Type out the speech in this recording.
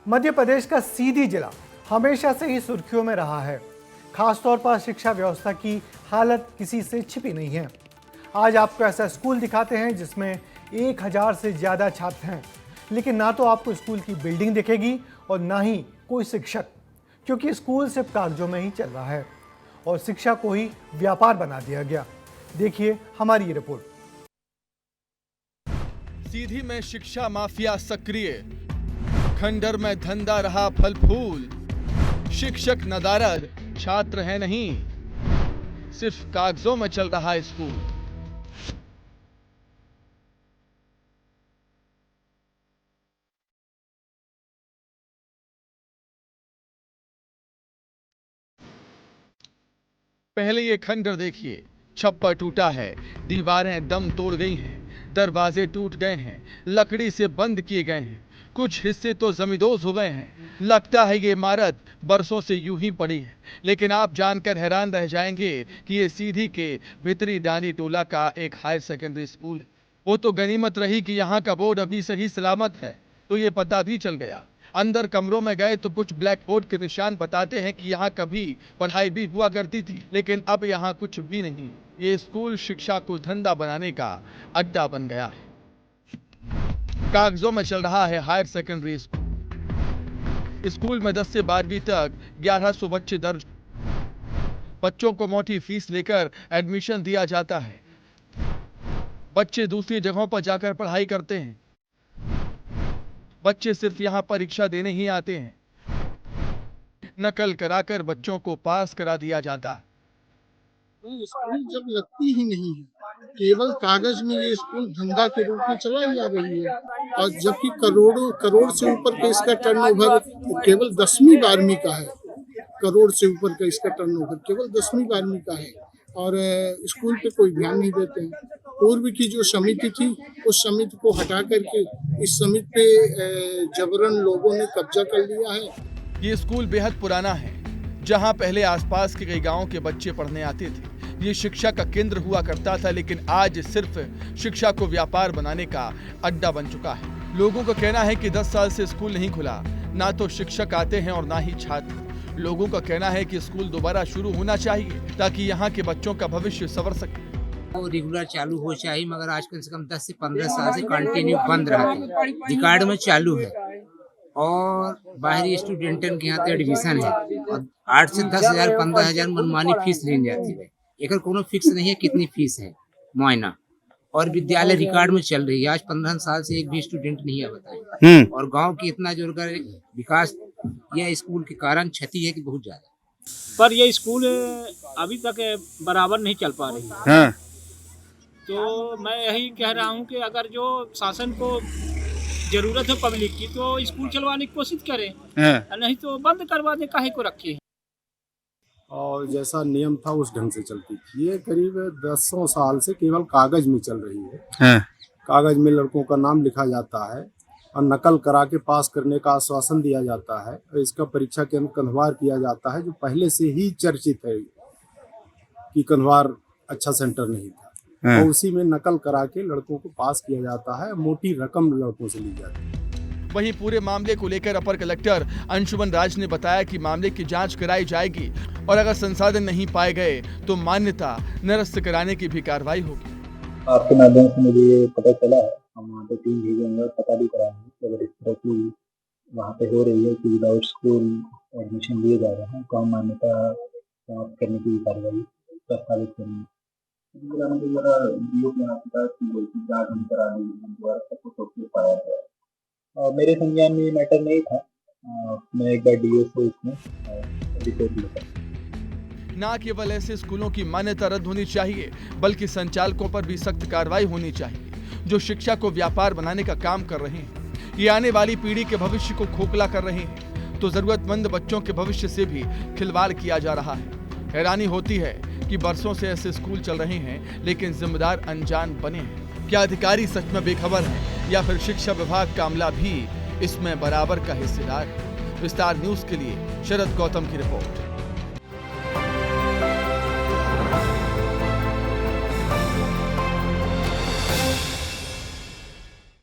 मध्य प्रदेश का सीधी जिला हमेशा से ही सुर्खियों में रहा है। खासतौर पर शिक्षा व्यवस्था की हालत किसी से छिपी नहीं है। आज आपको ऐसा स्कूल दिखाते हैं जिसमें 1000 से ज्यादा छात्र हैं, लेकिन ना तो आपको स्कूल की बिल्डिंग दिखेगी और ना ही कोई शिक्षक, क्योंकि स्कूल सिर्फ कागजों में ही चल रहा है और शिक्षा को ही व्यापार बना दिया गया। देखिए हमारी ये रिपोर्ट। सीधी में शिक्षा माफिया सक्रिय, खंडर में धंधा रहा फल फूल। शिक्षक नदारद, छात्र है नहीं, सिर्फ कागजों में चल रहा है स्कूल। पहले ये खंडर देखिए, छप्पर टूटा है, दीवारें दम तोड़ गई हैं, दरवाजे टूट गए हैं, लकड़ी से बंद किए गए हैं, कुछ हिस्से तो जमींदोज हो गए हैं। लगता है ये इमारत बरसों से यूं ही पड़ी है। लेकिन आप जानकर हैरान रह जाएंगे कि ये सीधी के भीतरी डानी टोला का एक हायर सेकेंडरी स्कूल है। वो तो गनीमत रही कि यहाँ का बोर्ड अभी सही सलामत है, तो ये पता भी चल गया। अंदर कमरों में गए तो कुछ ब्लैक बोर्ड के निशान बताते हैं कि यहाँ कभी पढ़ाई भी हुआ करती थी, लेकिन अब यहाँ कुछ भी नहीं। ये स्कूल शिक्षा को धंधा बनाने का अड्डा बन गया है। कागजों में चल रहा है हायर सेकेंडरी स्कूल। स्कूल में 10 से 12वीं तक 1100 बच्चे दर्ज। बच्चों को मोटी फीस लेकर एडमिशन दिया जाता है। बच्चे दूसरी जगहों पर जाकर पढ़ाई करते हैं। बच्चे सिर्फ यहाँ परीक्षा देने ही आते हैं। नकल कराकर बच्चों को पास करा दिया जाता है। स्कूल जब लगती ही नहीं है, केवल कागज में ये स्कूल धंधा के रूप में चलाई जा रही है, और जबकि करोड़ से ऊपर का इसका टर्नओवर केवल 10वीं 12वीं का है। करोड़ से ऊपर का इसका टर्नओवर केवल 10वीं 12वीं का है, और स्कूल पे कोई ध्यान नहीं देते हैं। पूर्व की जो समिति थी, उस समिति को हटा करके इस समिति पे जबरन लोगों ने कब्जा कर लिया है। ये स्कूल बेहद पुराना है, जहाँ पहले आसपास के कई गांवों के बच्चे पढ़ने आते थे। ये शिक्षा का केंद्र हुआ करता था, लेकिन आज सिर्फ शिक्षा को व्यापार बनाने का अड्डा बन चुका है। लोगों का कहना है कि 10 साल से स्कूल नहीं खुला, ना तो शिक्षक आते हैं और ना ही छात्र। लोगों का कहना है कि स्कूल दोबारा शुरू होना चाहिए ताकि यहाँ के बच्चों का भविष्य संवर सके। वो रेगुलर चालू हो चाहिए, मगर आज कम से कम 10 से 15 साल से कंटिन्यू बंद रहा है। रिकॉर्ड में चालू है और बाहरी स्टूडेंटन के यहाँ एडमिशन है, और 8 से 10,000 15,000 मनमानी फीस ली जाती है। एक कोनो फिक्स नहीं है कितनी फीस है महीना, और विद्यालय रिकॉर्ड में चल रही है। आज 15 साल से एक भी स्टूडेंट नहीं है बताए, और गांव की इतना जोरदार विकास यह स्कूल के कारण क्षति है कि बहुत ज्यादा। पर ये स्कूल अभी तक बराबर नहीं चल पा रही है। हाँ। तो मैं यही कह रहा हूँ कि अगर जो शासन को जरूरत है पब्लिक की, तो स्कूल चलवाने की कोशिश करें, नहीं तो बंद करवा दे, काहे को रखे हैं। और जैसा नियम था उस ढंग से चलती थी। ये करीब 10 साल से केवल कागज में चल रही है। कागज में लड़कों का नाम लिखा जाता है और नकल करा के पास करने का आश्वासन दिया जाता है, और इसका परीक्षा के अंदर कंधवार किया जाता है, जो पहले से ही चर्चित है कि कंधवार अच्छा सेंटर नहीं था। और उसी में नकल करा के लड़कों को पास किया जाता है, मोटी रकम लड़कों से ली जाती है। वहीं पूरे मामले को लेकर अपर कलेक्टर अंशुमन राज ने बताया कि मामले की जांच कराई जाएगी और अगर संसाधन नहीं पाए गए तो मान्यता निरस्त कराने की भी कार्रवाई होगी। आपके माध्यम से मुझे ये पता चला है, हम वहाँ पे टीम भेजेंगे, पता भी कराएंगे अगर इस तरह की वहाँ पे हो रही है कि विदाउट स्कूल एडमिशन लिए जा रहे हैं, तो हम मान्यता समाप्त करने की कार्रवाई प्रस्तावित करेंगे। मेरे संज्ञान में मैटर नहीं था, मैं एक बार डीओ से इसमें रिपोर्ट लिखा। न केवल ऐसे स्कूलों की मान्यता रद्द होनी चाहिए, बल्कि संचालकों पर भी सख्त कार्रवाई होनी चाहिए जो शिक्षा को व्यापार बनाने का काम कर रहे हैं। ये आने वाली पीढ़ी के भविष्य को खोखला कर रहे हैं, तो जरूरतमंद बच्चों के भविष्य से भी खिलवाड़ किया जा रहा है। हैरानी होती है कि बरसों से ऐसे स्कूल चल रहे हैं, लेकिन जिम्मेदार अनजान बने हैं। क्या अधिकारी सच में बेखबर है, या फिर शिक्षा विभाग का अमला भी इसमें बराबर का हिस्सेदार है? विस्तार न्यूज के लिए शरद गौतम की रिपोर्ट।